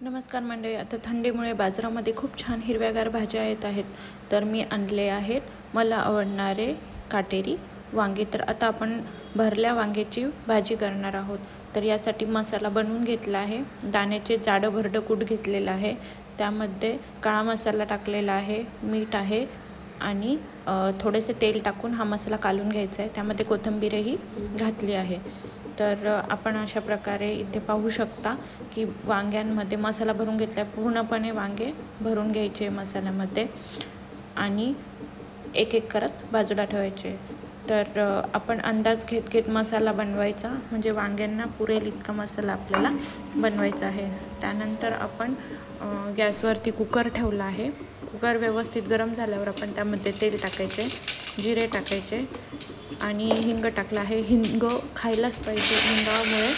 नमस्कार मंडळी, आता थंडीमुळे बाजारामध्ये खूप छान हिरव्यागार भाज्या येत आहेत. तर मी आणले आहेत मला आवडणारे काटेरी वांगे. तर आता आपण भरल्या वांग्याची भाजी करणार आहोत. तर यासाठी मसाला बनवून घेतला आहे. दाण्याचे जाडं भरडं कूट घेतलेलं आहे. त्यामध्ये काळा मसाला टाकलेला आहे, मीठ आहे आणि थोडेसे तेल टाकून हा मसाला कालून घ्यायचा आहे. त्यामध्ये कोथिंबीरही घातली आहे. तर आपण अशा प्रकारे इथे पाहू शकता की वांग्यांमध्ये मसाला भरून घेतला आहे. पूर्णपणे वांगे भरून घ्यायचे मसाल्यामध्ये आणि एक एक करत बाजूला ठेवायचे. तर आपण अंदाज घेत मसाला बनवायचा, म्हणजे वांग्यांना पुरेल इतका मसाला आपल्याला बनवायचा आहे. त्यानंतर आपण गॅसवरती कुकर ठेवला आहे. कुकर व्यवस्थित गरम झाल्यावर आपण त्यामध्ये तेल टाकायचे, जिरे टाकायचे आणि हिंग टाकला आहे. हिंग खायलाच पाहिजे, हिंगामुळे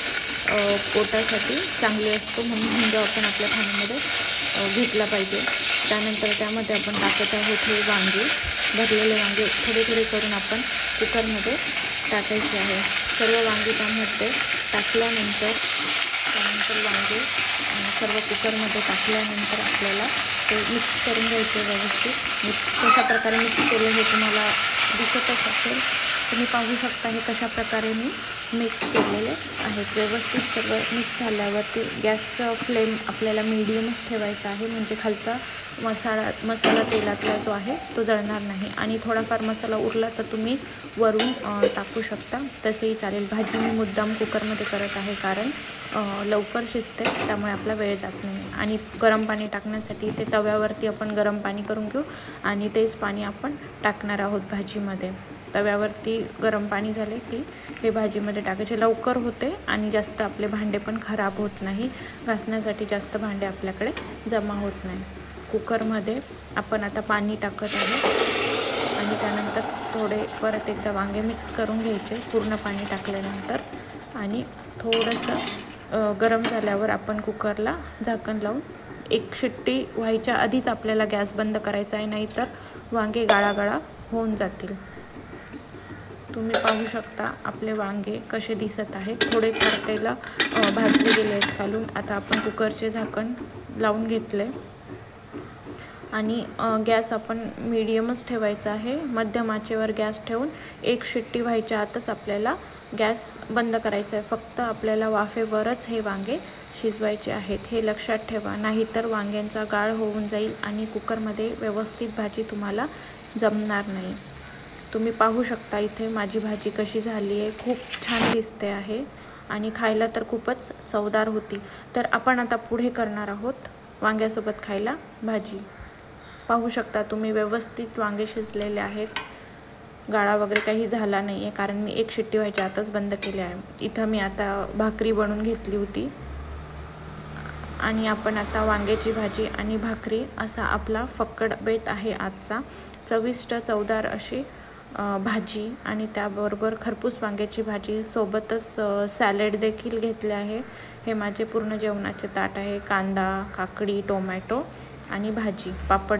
पोटासाठी चांगले असतो, म्हणून हिंग आपण आपल्या खाण्यामध्ये घेतला पाहिजे. त्यानंतर त्यामध्ये आपण टाकत आहोत हे वांगे, भरलेले वांगे थोडे थोडे करून आपण कुकरमध्ये टाकायचे आहे. सर्व वांगे त्यामध्ये टाकल्यानंतर वांगे सर्व कुकरमध्ये टाकल्यानंतर आपल्याला ते मिक्स करून घ्यायचे व्यवस्थित. कशा प्रकारे मिक्स केले हे तुम्हाला दिसतच असेल. तुम्ही पाहू शकता हे कशा प्रकारे मी मिक्स केलेले आहेत. व्यवस्थित सर्व मिक्स झाल्यावरती गॅसचा फ्लेम आपल्याला मीडियमच ठेवायचा आहे, म्हणजे खालचा मसाला तेलातला जो आहे तो जळणार नाही. आणि थोडाफार मसाला उरला तर तुम्ही वरून टाकू शकता, तसेही चालेल. भाजी मी मुद्दाम कुकरमध्ये करत आहे कारण लवकर शिजते, त्यामुळे आपला वेळ जात नाही. आणि गरम पाणी टाकण्यासाठी ते तव्यावरती आपण गरम पाणी करून घेऊ आणि तेच पाणी आपण टाकणार आहोत भाजीमध्ये. तव्यावरती गरम पाणी झाले की हे भाजीमध्ये टाकायचे. लवकर होते आणि जास्त आपले भांडे पण खराब होत नाही. घासण्यासाठी जास्त भांडे आपल्याकडे जमा होत नाही. कुकरमध्ये आपण आता पाणी टाकत आहे आणि त्यानंतर थोडे परत एकदा वांगे मिक्स करून घ्यायचे पूर्ण पाणी टाकल्यानंतर. आणि थोडंसं गरम झाल्यावर आपण कुकरला झाकण लावून एक शिट्टी व्हायच्या आधीच आपल्याला गॅस बंद करायचा आहे, नाहीतर वांगे गाळागाळा होऊन जातील. तुम्ही पाहू शकता आपले वांगे कसे दिसत आहेत, थोडे परतेला भाजले गेले आहेत खालून. आता आपण कुकरचे झाकण लावून घेतले आणि गॅस आपण मीडियमच ठेवायचा आहे. मध्यम आचेवर गॅस ठेवून एक शिट्टी व्हायच्या आतच आपल्याला गॅस बंद करायचा आहे. फक्त आपल्याला वाफेवरच हे वांगे शिजवायचे आहेत, हे लक्षात ठेवा. नाहीतर वांग्यांचा गाळ होऊन जाईल आणि कुकरमध्ये व्यवस्थित भाजी तुम्हाला जमणार नाही. तुम्ही पाहू शकता इथे माझी भाजी कशी झाली आहे, खूप छान दिसते आहे आणि खायला तर खूपच चवदार होती. तर आपण आता पुढे करणार आहोत वांग्यासोबत खायला भाजी. पाहू शकता तुम्ही व्यवस्थित वांगे शिजलेले आहेत, गाळा वगैरे काही झाला नाही आहे कारण मी एक शिट्टी व्हायच्या आतच बंद केले आहे. इथं मी आता भाकरी बनवून घेतली होती आणि आपण आता वांग्याची भाजी आणि भाकरी असा आपला फक्कड बेत आहे आजचा. चविष्ट चवदार अशी भाजी आणि त्याबरोबर खरपूस वांग्याची भाजी, सोबतच सॅलड देखील घेतले आहे. हे माझे पूर्ण जेवणाचे ताट आहे. कांदा, काकडी, टोमॅटो आणि भाजी, पापड.